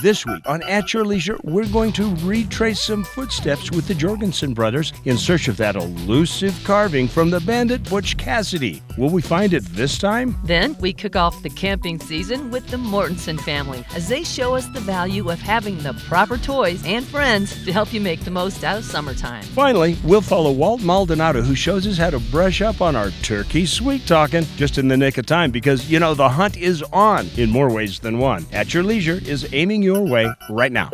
This week on At Your Leisure, we're going to retrace some footsteps with the Jorgensen brothers in search of that elusive carving from the bandit Butch Cassidy. Will we find it this time? Then we kick off the camping season with the Mortensen family as they show us the value of having the proper toys and friends to help you make the most out of summertime. Finally, we'll follow Walt Maldonado, who shows us how to brush up on our turkey sweet talking just in the nick of time because, you know, the hunt is on in more ways than one. At Your Leisure is aiming your way right now.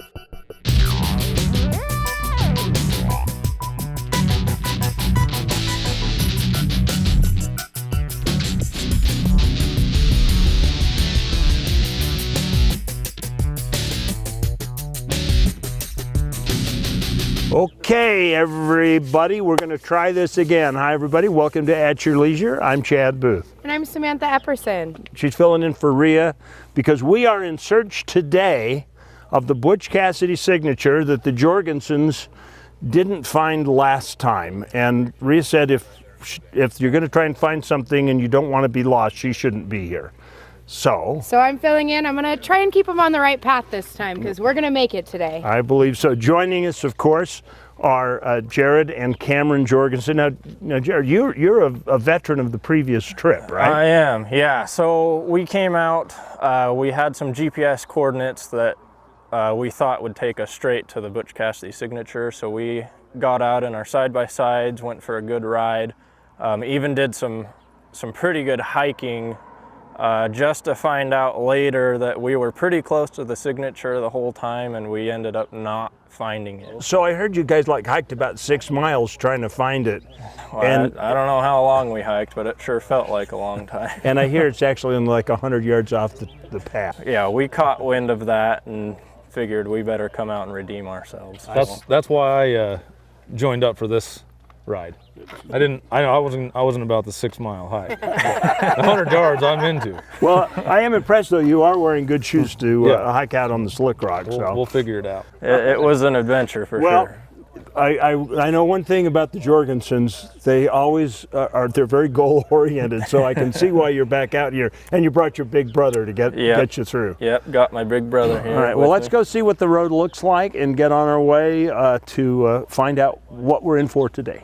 Okay, everybody, we're going to try this again. Hi, everybody. Welcome to At Your Leisure. I'm Chad Booth. And I'm Samantha Epperson. She's filling in for Rhea because we are in search today of the Butch Cassidy signature that the Jorgensens didn't find last time. And Rhea said if you're going to try and find something and you don't want to be lost, she shouldn't be here. So I'm filling in. I'm going to try and keep them on the right path this time because we're going to make it today. I believe so. Joining us, of course, are Jared and Cameron Jorgensen. Now Jared, you're a veteran of the previous trip, right? I am, yeah. So we came out, we had some GPS coordinates that we thought would take us straight to the Butch Cassidy signature. So we got out in our side-by-sides, went for a good ride, even did some pretty good hiking just to find out later that we were pretty close to the signature the whole time and we ended up not finding it. So I heard you guys hiked about 6 miles trying to find it. Well, and I don't know how long we hiked, but it sure felt like a long time. And I hear it's actually only 100 yards off the path. Yeah, we caught wind of that and figured we better come out and redeem ourselves. That's why I joined up for this ride. I wasn't about the 6 mile hike. 100 yards I'm into. Well, I am impressed though. You are wearing good shoes to hike out on the slick rock. We'll figure it out. It was an adventure for sure. I know one thing about the Jorgensens. They always they're very goal oriented. So I can see why you're back out here, and you brought your big brother to get you through. Yep, got my big brother here. All right. Well, let's go see what the road looks like and get on our way to find out what we're in for today.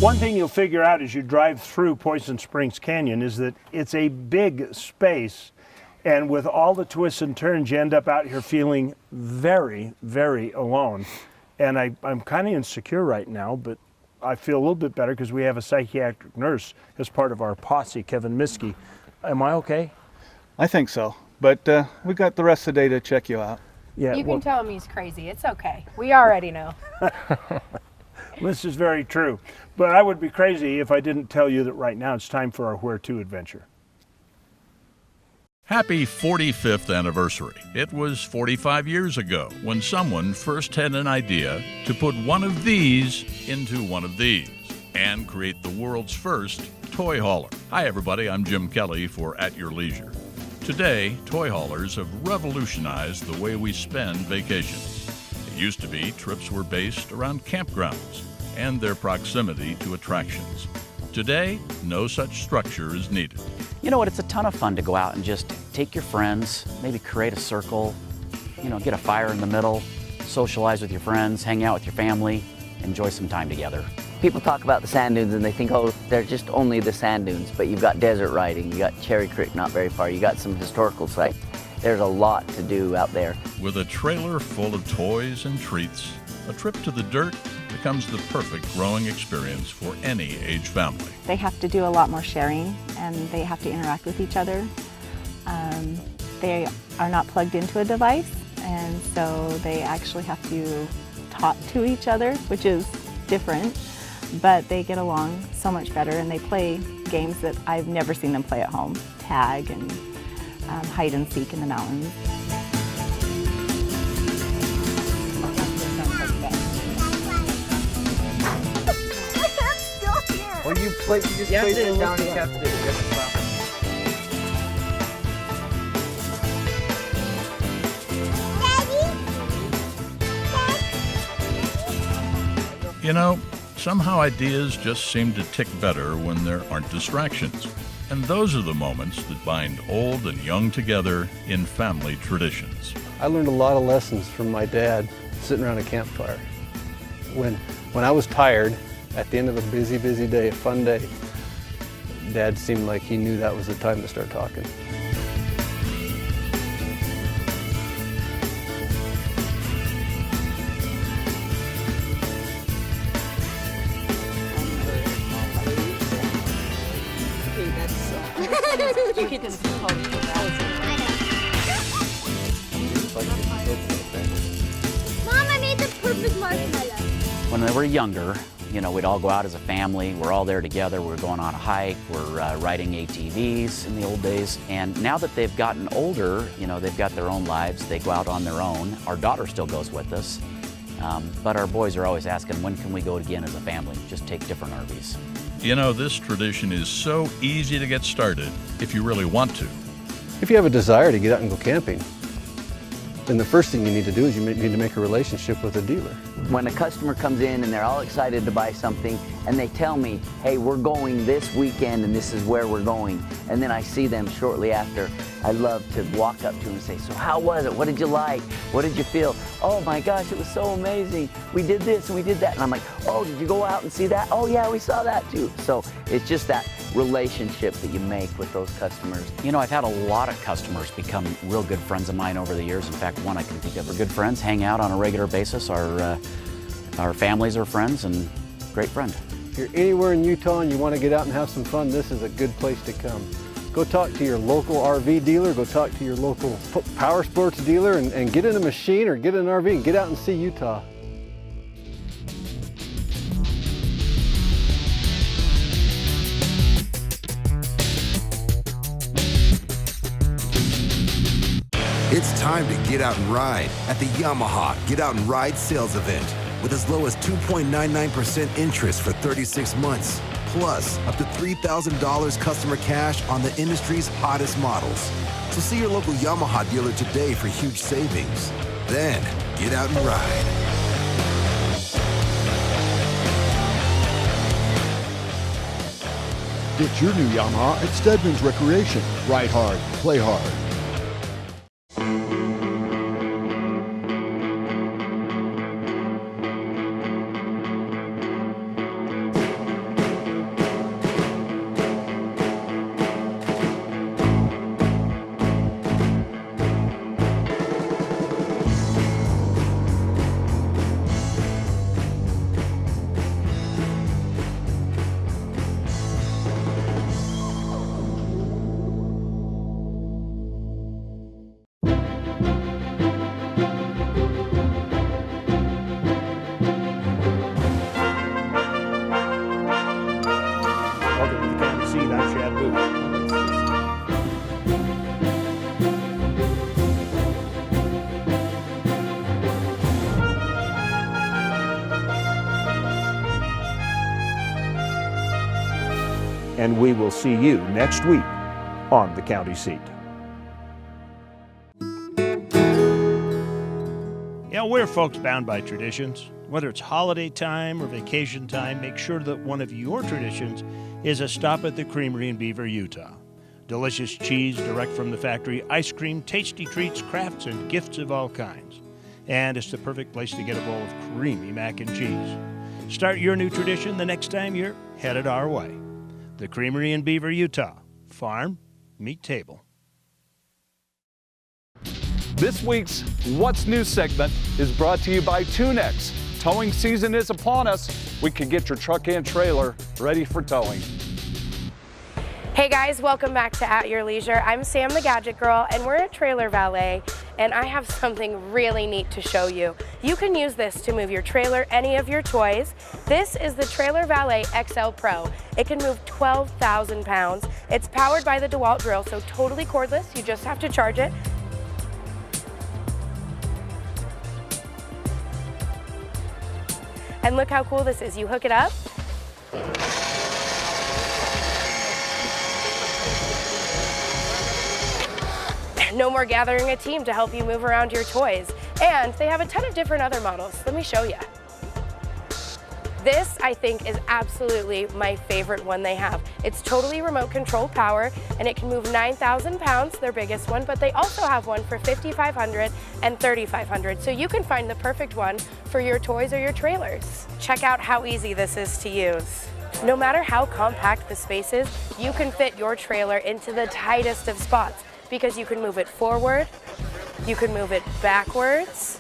One thing you'll figure out as you drive through Poison Springs Canyon is that it's a big space, and with all the twists and turns, you end up out here feeling very, very alone. And I'm kind of insecure right now, but I feel a little bit better because we have a psychiatric nurse as part of our posse, Kevin Miskey. Am I okay? I think so. But we got the rest of the day to check you out. Yeah, You can tell him he's crazy. It's okay. We already know. this is very true. But I would be crazy if I didn't tell you that right now it's time for our Where To adventure. Happy 45th anniversary. It was 45 years ago when someone first had an idea to put one of these into one of these and create the world's first toy hauler. Hi everybody, I'm Jim Kelly for At Your Leisure. Today, toy haulers have revolutionized the way we spend vacations. It used to be trips were based around campgrounds and their proximity to attractions. Today, no such structure is needed. You know what, it's a ton of fun to go out and just take your friends, maybe create a circle, you know, get a fire in the middle, socialize with your friends, hang out with your family, enjoy some time together. People talk about the sand dunes and they think, oh, they're just only the sand dunes, but you've got desert riding, you got Cherry Creek not very far, you got some historical sites. There's a lot to do out there. With a trailer full of toys and treats, a trip to the dirt becomes the perfect growing experience for any age family. They have to do a lot more sharing and they have to interact with each other. They are not plugged into a device, and so they actually have to talk to each other, which is different, but they get along so much better and they play games that I've never seen them play at home. Tag and hide and seek in the mountains. Or you just place it down and kept it. You know, somehow ideas just seem to tick better when there aren't distractions. And those are the moments that bind old and young together in family traditions. I learned a lot of lessons from my dad sitting around a campfire. When I was tired, at the end of a busy day, a fun day, Dad seemed like he knew that was the time to start talking. Mom, I made the perfect marshmallow. When they were younger, you know, we'd all go out as a family. We're all there together. We're going on a hike. We're riding ATVs in the old days. And now that they've gotten older, you know, they've got their own lives. They go out on their own. Our daughter still goes with us. But our boys are always asking, when can we go again as a family? Just take different RVs. You know, this tradition is so easy to get started if you really want to. If you have a desire to get out and go camping, then the first thing you need to do is you need to make a relationship with a dealer. When a customer comes in and they're all excited to buy something and they tell me, hey, we're going this weekend and this is where we're going, and then I see them shortly after, I love to walk up to them and say, so how was it? What did you like? What did you feel? Oh my gosh, it was so amazing. We did this and we did that. And I'm like, oh, did you go out and see that? Oh yeah, we saw that too. So it's just that relationship that you make with those customers. You know, I've had a lot of customers become real good friends of mine over the years. In fact, one I can think of. We're good friends, hang out on a regular basis. Our families are friends and great friend. If you're anywhere in Utah and you want to get out and have some fun, this is a good place to come. Go talk to your local RV dealer, go talk to your local power sports dealer and get in a machine or get in an RV and get out and see Utah. It's time to get out and ride at the Yamaha Get Out and Ride sales event with as low as 2.99% interest for 36 months, plus up to $3,000 customer cash on the industry's hottest models. So see your local Yamaha dealer today for huge savings. Then get out and ride. Get your new Yamaha at Stedman's Recreation. Ride hard, play hard. and we will see you next week on The County Seat. Yeah, we're folks bound by traditions. Whether it's holiday time or vacation time, make sure that one of your traditions is a stop at the Creamery in Beaver, Utah. Delicious cheese direct from the factory, ice cream, tasty treats, crafts, and gifts of all kinds. And it's the perfect place to get a bowl of creamy mac and cheese. Start your new tradition the next time you're headed our way. The Creamery in Beaver, Utah. Farm, meet table. This week's What's New segment is brought to you by Tunex. Towing season is upon us. We can get your truck and trailer ready for towing. Hey guys, welcome back to At Your Leisure. I'm Sam the Gadget Girl and we're at Trailer Valet and I have something really neat to show you. You can use this to move your trailer, any of your toys. This is the Trailer Valet XL Pro. It can move 12,000 pounds. It's powered by the DeWalt drill, so totally cordless. You just have to charge it. And look how cool this is. You hook it up. No more gathering a team to help you move around your toys. And they have a ton of different other models. Let me show you. This, I think, is absolutely my favorite one they have. It's totally remote control power, and it can move 9,000 pounds, their biggest one, but they also have one for 5,500 and 3,500, so you can find the perfect one for your toys or your trailers. Check out how easy this is to use. No matter how compact the space is, you can fit your trailer into the tightest of spots because you can move it forward, you can move it backwards,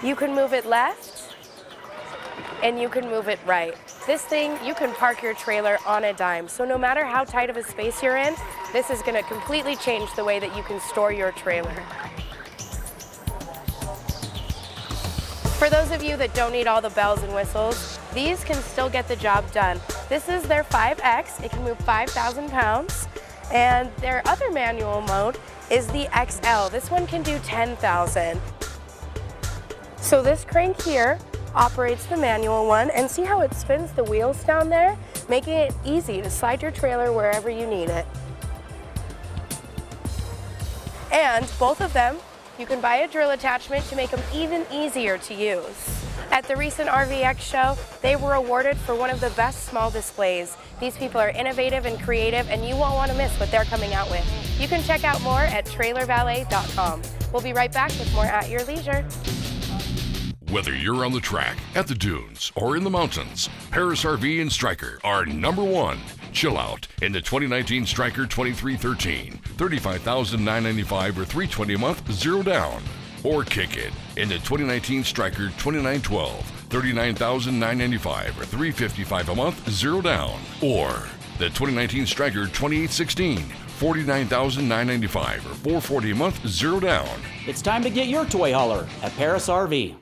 you can move it left, and you can move it right. This thing, you can park your trailer on a dime. So no matter how tight of a space you're in, this is gonna completely change the way that you can store your trailer. For those of you that don't need all the bells and whistles, these can still get the job done. This is their 5X, it can move 5,000 pounds. And their other manual mode is the XL. This one can do 10,000. So this crank here operates the manual one, and see how it spins the wheels down there, making it easy to slide your trailer wherever you need it. And both of them, you can buy a drill attachment to make them even easier to use. At the recent RVX show, they were awarded for one of the best small displays. These people are innovative and creative, and you won't want to miss what they're coming out with. You can check out more at trailervalet.com. We'll be right back with more At Your Leisure. Whether you're on the track, at the dunes, or in the mountains, Parris RV and Stryker are #1. Chill out in the 2019 Stryker 2313, $35,995 or $320 a month, 0 down. Or kick it in the 2019 Stryker 2912, $39,995 or $355 a month, 0 down. Or the 2019 Stryker 2816, $49,995 or $440 a month, 0 down. It's time to get your toy hauler at Parris RV.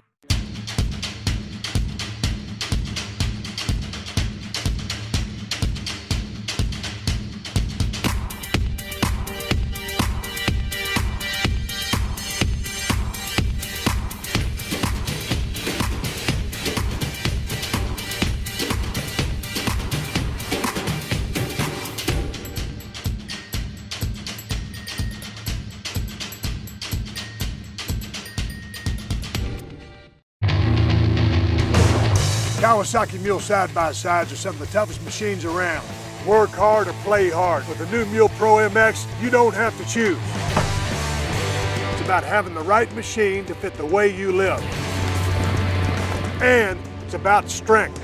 Kawasaki Mule side-by-sides are some of the toughest machines around. Work hard or play hard. With the new Mule Pro MX, you don't have to choose. It's about having the right machine to fit the way you live. And it's about strength.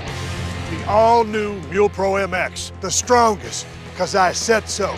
The all-new Mule Pro MX, the strongest, because I said so.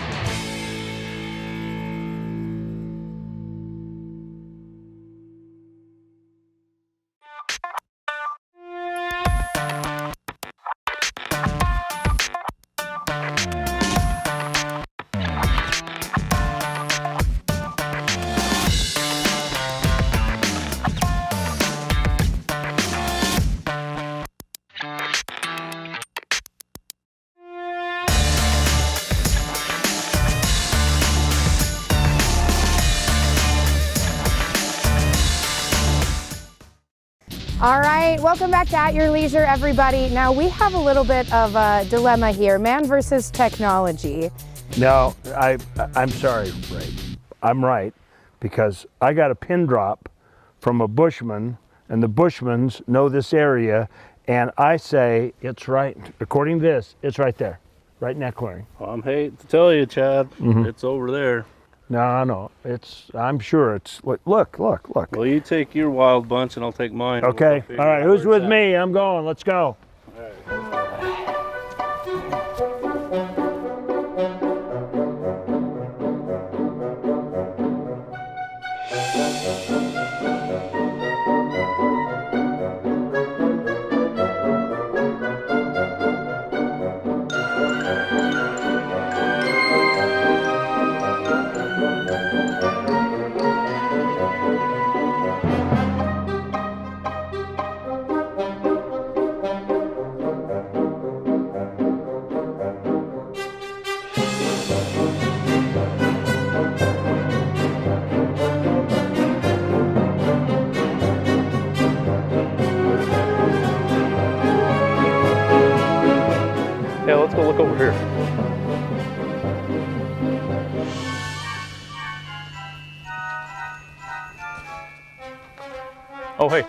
All right, welcome back to At Your Leisure, everybody. Now we have a little bit of a dilemma here, man versus technology. No, I'm sorry, Ray. I'm right, because I got a pin drop from a bushman, and the Bushmans know this area, and I say it's right, according to this, it's right there, right in that clearing. Well, I hate to tell you, Chad, it's over there. No, I'm sure it's, look. Well, you take your wild bunch and I'll take mine. Okay, all right, who's with me? I'm going, let's go. Yeah, let's go look over here. Oh, hey,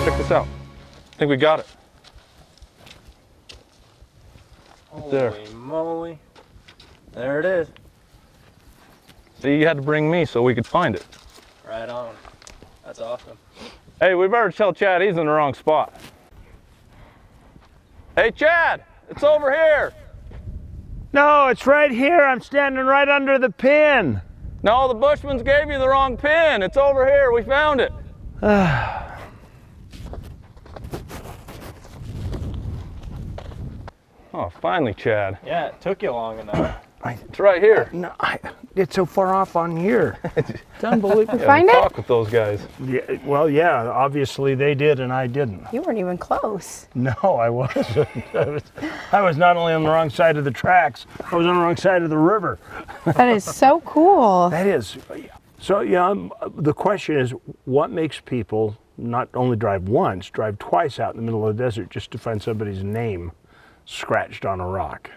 check this out. I think we got it. Right there. Holy moly. There it is. See, you had to bring me so we could find it. Right on. That's awesome. Hey, we better tell Chad he's in the wrong spot. Hey, Chad, it's over here. No, it's right here. I'm standing right under the pin. No, the Bushmans gave you the wrong pin. It's over here. We found it. Oh, finally, Chad. Yeah, it took you long enough. It's right here. No, it's so far off on here. It's unbelievable. Find it? Talk with those guys. Yeah, well, yeah, obviously they did and I didn't. You weren't even close. No, I wasn't. I was not only on the wrong side of the tracks, I was on the wrong side of the river. That is so cool. That is. So, yeah, the question is, what makes people not only drive once, drive twice out in the middle of the desert just to find somebody's name scratched on a rock?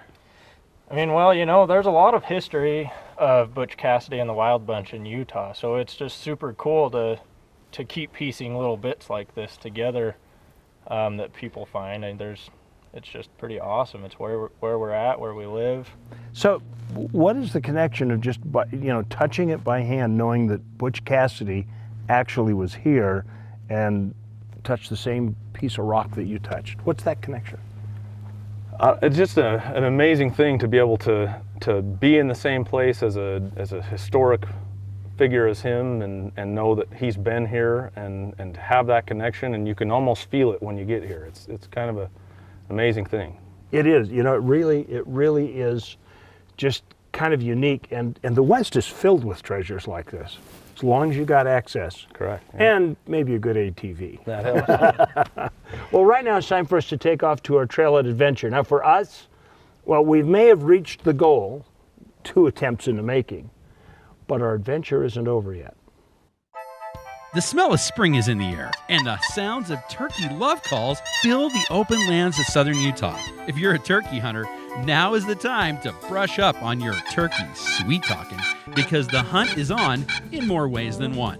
I mean, well, you know, there's a lot of history of Butch Cassidy and the Wild Bunch in Utah, so it's just super cool to keep piecing little bits like this together that people find, and it's just pretty awesome. It's where we're at, where we live. So, what is the connection of just touching it by hand, knowing that Butch Cassidy actually was here and touched the same piece of rock that you touched? What's that connection? It's just an amazing thing to be able to be in the same place as a historic figure as him and know that he's been here and have that connection, and you can almost feel it when you get here. It's kind of an amazing thing. It is. You know, it really is just kind of unique, and the West is filled with treasures like this, as long as you got access. Correct. Yeah. And maybe a good ATV. That helps. Well, right now it's time for us to take off to our trailhead adventure. Now for us, well, we may have reached the goal, 2 attempts in the making, but our adventure isn't over yet. The smell of spring is in the air, and the sounds of turkey love calls fill the open lands of southern Utah. If you're a turkey hunter, now is the time to brush up on your turkey sweet talking, because the hunt is on in more ways than one.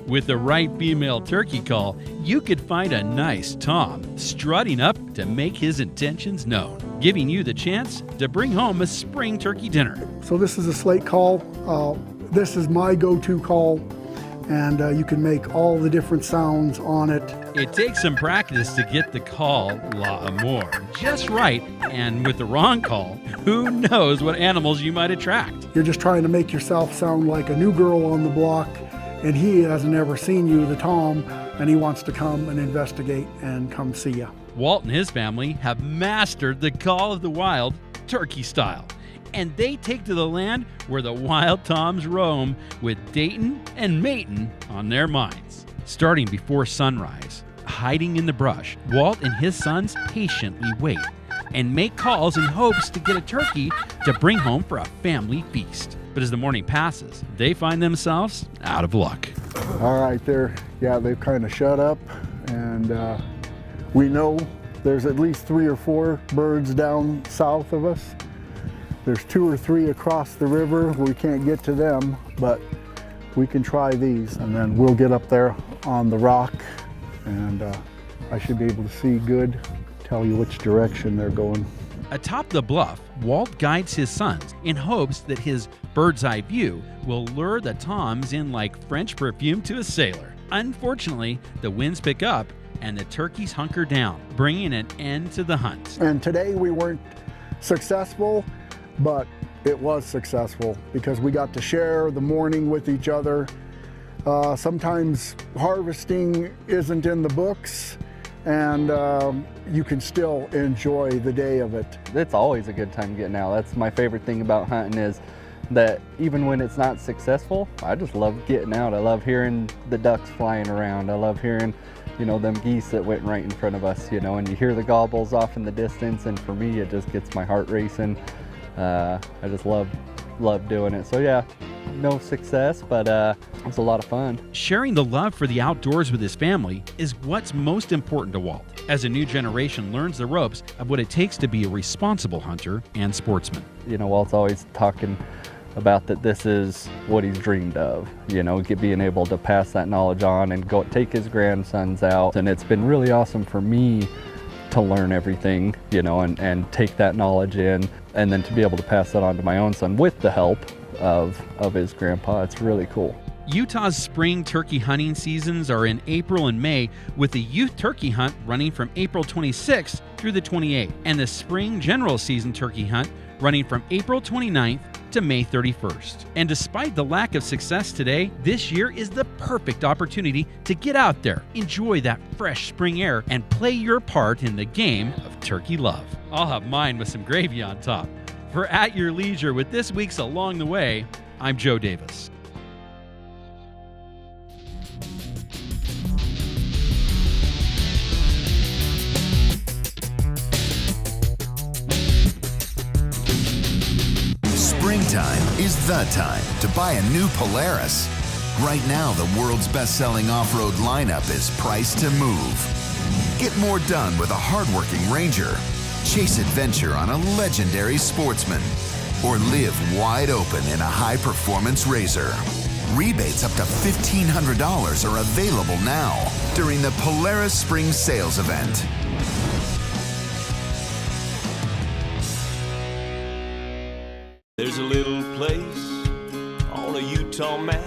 With the right female turkey call, you could find a nice tom strutting up to make his intentions known, giving you the chance to bring home a spring turkey dinner. So this is a slate call. This is my go-to call, and you can make all the different sounds on it. It takes some practice to get the call, la amour, just right, and with the wrong call, who knows what animals you might attract. You're just trying to make yourself sound like a new girl on the block, and he hasn't ever seen you, the tom, and he wants to come and investigate and come see you. Walt and his family have mastered the call of the wild, turkey style, and they take to the land where the wild toms roam with Dayton and Maton on their minds. Starting before sunrise, hiding in the brush, Walt and his sons patiently wait and make calls in hopes to get a turkey to bring home for a family feast. But as the morning passes, they find themselves out of luck. All right, they've kind of shut up, and and we know there's at least 3 or 4 birds down south of us. There's 2 or 3 across the river. We can't get to them, but we can try these, and then we'll get up there on the rock, and I should be able to see good, tell you which direction they're going. Atop the bluff, Walt guides his sons in hopes that his bird's eye view will lure the toms in like French perfume to a sailor. Unfortunately, the winds pick up and the turkeys hunker down, bringing an end to the hunt. And today we weren't successful, but it was successful because we got to share the morning with each other. Sometimes harvesting isn't in the books, and you can still enjoy the day of it. It's always a good time getting out. That's my favorite thing about hunting, is that even when it's not successful, I just love getting out. I love hearing the ducks flying around. I love hearing, you know, them geese that went right in front of us, you know, and you hear the gobbles off in the distance, and for me it just gets my heart racing. I just love doing it. So yeah, no success, but it's a lot of fun. Sharing the love for the outdoors with his family is what's most important to Walt, as a new generation learns the ropes of what it takes to be a responsible hunter and sportsman. You know, Walt's always talking about that this is what he's dreamed of, you know, being able to pass that knowledge on and go take his grandsons out. And it's been really awesome for me to learn everything, you know, and take that knowledge in, and then to be able to pass that on to my own son with the help of his grandpa. It's really cool. Utah's spring turkey hunting seasons are in April and May, with the youth turkey hunt running from April 26th through the 28th, and the spring general season turkey hunt running from April 29th to May 31st. And despite the lack of success today, this year is the perfect opportunity to get out there, enjoy that fresh spring air, and play your part in the game of turkey love. I'll have mine with some gravy on top. For At Your Leisure with this week's Along the Way, I'm Joe Davis. Springtime is the time to buy a new Polaris. Right now, the world's best-selling off-road lineup is priced to move. Get more done with a hardworking Ranger. Chase adventure on a legendary Sportsman. Or live wide open in a high-performance RZR. Rebates up to $1,500 are available now during the Polaris Spring Sales Event. There's a little place on a Utah map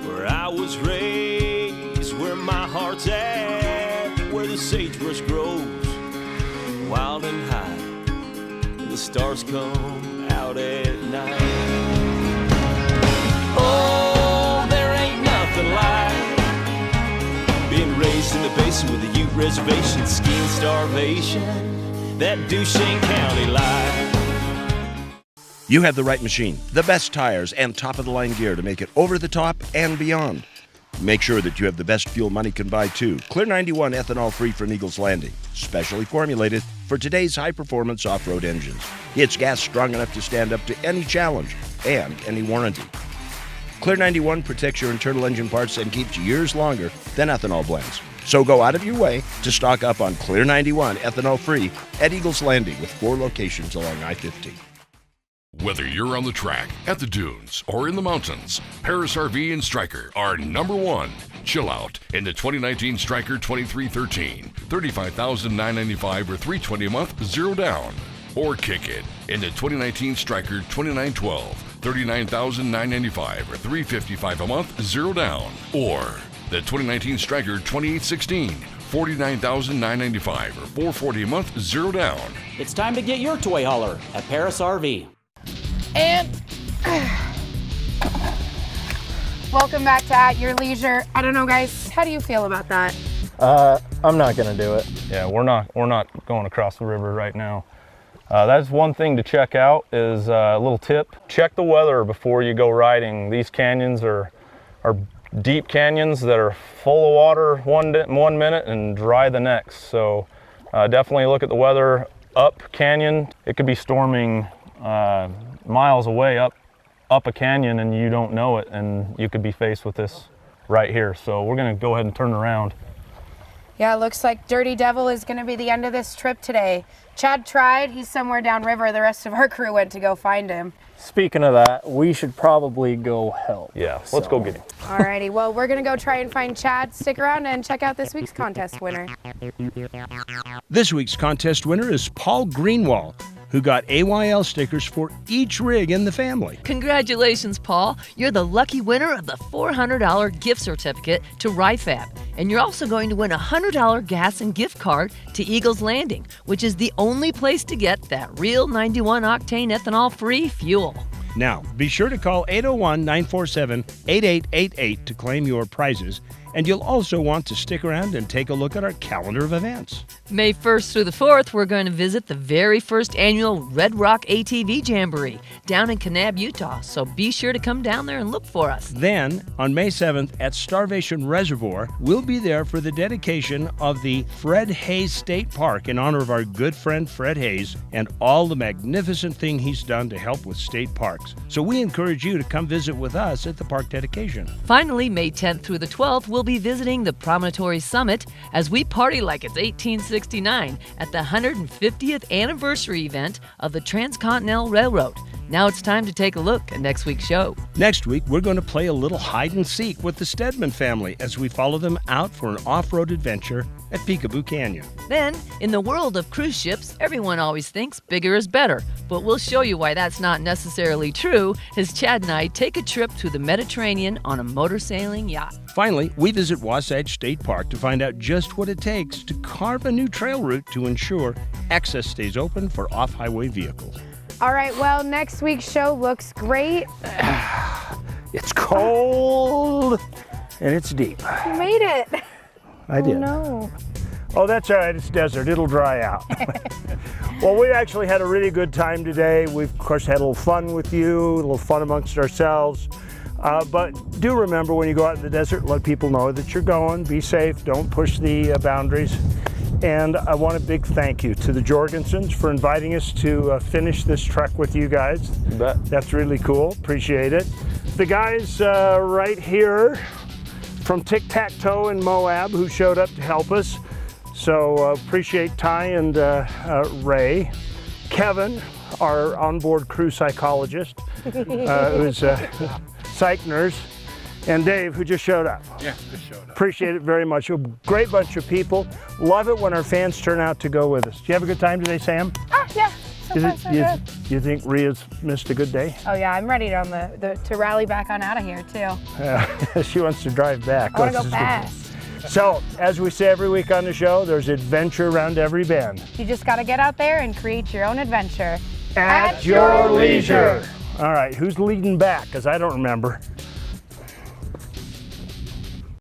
where I was raised, where my heart's at, where the sagebrush grows wild and high, and the stars come out at night. Oh, there ain't nothing like being raised in the basin with a Ute reservation, skiing starvation, that Duchesne County life. You have the right machine, the best tires, and top-of-the-line gear to make it over the top and beyond. Make sure that you have the best fuel money can buy, too. Clear 91 ethanol-free from Eagles Landing, specially formulated for today's high-performance off-road engines. It's gas strong enough to stand up to any challenge and any warranty. Clear 91 protects your internal engine parts and keeps you years longer than ethanol blends. So go out of your way to stock up on Clear 91 ethanol-free at Eagles Landing with 4 locations along I-50. Whether you're on the track, at the dunes, or in the mountains, Parris RV and Stryker are #1. Chill out in the 2019 Stryker 2313, $35,995 or $320 a month, 0 down. Or kick it in the 2019 Stryker 2912, $39,995 or $355 a month, 0 down. Or the 2019 Stryker 2816, $49,995 or $440 a month, 0 down. It's time to get your toy hauler at Parris RV. And welcome back to At Your Leisure. I don't know, guys, how do you feel about that? I'm not gonna do it. Yeah, we're not going across the river right now. That's one thing to check out, is a little tip. Check the weather before you go riding. These canyons are deep canyons that are full of water one minute and dry the next. So definitely look at the weather up canyon. It could be storming miles away up a canyon and you don't know it, and you could be faced with this right here. So we're gonna go ahead and turn around Yeah, it looks like Dirty Devil is going to be the end of this trip today. Chad tried. He's somewhere downriver. The rest of our crew went to go find him. Speaking of that, we should probably go help. Yeah, let's go get him. Alrighty, well, we're going to go try and find Chad. Stick around and check out this week's contest winner. This week's contest winner is Paul Greenwald, who got AYL stickers for each rig in the family. Congratulations, Paul. You're the lucky winner of the $400 gift certificate to RIFAB. And you're also going to win a $100 gas and gift card to Eagles Landing, which is the only place to get that real 91-octane ethanol-free fuel. Now, be sure to call 801-947-8888 to claim your prizes, and you'll also want to stick around and take a look at our calendar of events. May 1st through the 4th, we're going to visit the very first annual Red Rock ATV Jamboree down in Kanab, Utah, so be sure to come down there and look for us. Then, on May 7th at Starvation Reservoir, we'll be there for the dedication of the Fred Hayes State Park in honor of our good friend Fred Hayes and all the magnificent thing he's done to help with state parks. So we encourage you to come visit with us at the park dedication. Finally, May 10th through the 12th, we'll be visiting the Promontory Summit as we party like it's 1869 at the 150th anniversary event of the Transcontinental Railroad. Now it's time to take a look at next week's show. Next week, we're going to play a little hide and seek with the Stedman family as we follow them out for an off-road adventure at Peekaboo Canyon. Then, in the world of cruise ships, everyone always thinks bigger is better. But we'll show you why that's not necessarily true as Chad and I take a trip through the Mediterranean on a motor sailing yacht. Finally, we visit Wasatch State Park to find out just what it takes to carve a new trail route to ensure access stays open for off-highway vehicles. All right, well, next week's show looks great. It's cold and it's deep. You made it. I did. Oh, no. Oh, that's all right. It's desert. It'll dry out. Well, we actually had a really good time today. We've, of course, had a little fun with you, a little fun amongst ourselves. But do remember when you go out in the desert, let people know that you're going. Be safe. Don't push the boundaries. And I want a big thank you to the Jorgensens for inviting us to finish this trek with you guys. That's really cool. Appreciate it. The guys right here from Tic Tac Toe in Moab who showed up to help us. So appreciate Ty and Ray. Kevin, our onboard crew psychologist, who's psych nurse. And Dave, who just showed up. Yeah, just showed up. Appreciate it very much. A great bunch of people. Love it when our fans turn out to go with us. Did you have a good time today, Sam? Yeah, so far so good. You think Rhea's missed a good day? Oh yeah, I'm ready to rally back on out of here too. She wants to drive back. I want to go fast. So, as we say every week on the show, there's adventure around every bend. You just got to get out there and create your own adventure. At your leisure. All right, who's leading back? Because I don't remember.